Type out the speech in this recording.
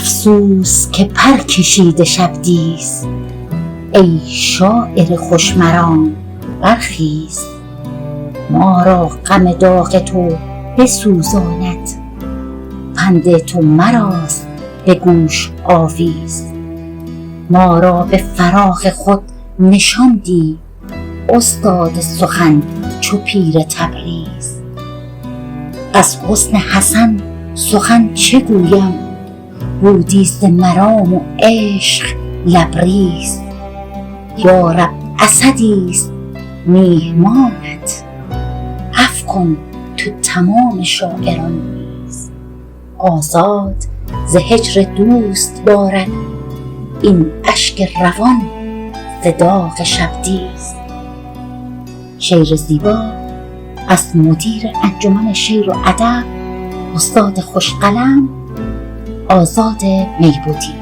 افسوس که پر کشیده شبدیز، ای شاعر خوشمرام برخیز. ما را غم داغ تو بسوزاند، پند تو مراست به گوش آویز. ما را به فراق خود نشاندی، استاد سخن چو پیر تبریز. از حسن حسن سخن چه گویم، بودی ز مرام و عشق لبریز. یارب اسدیست میهمانت، عفو کن تو تمام شاعران نیز. آزاد ز هجر دوست بارد، این اشک روان ز داغ شبدیز. شعر زیبا از مدیر انجمن شعر و ادب استاد خوشقلم آزاد میبودی.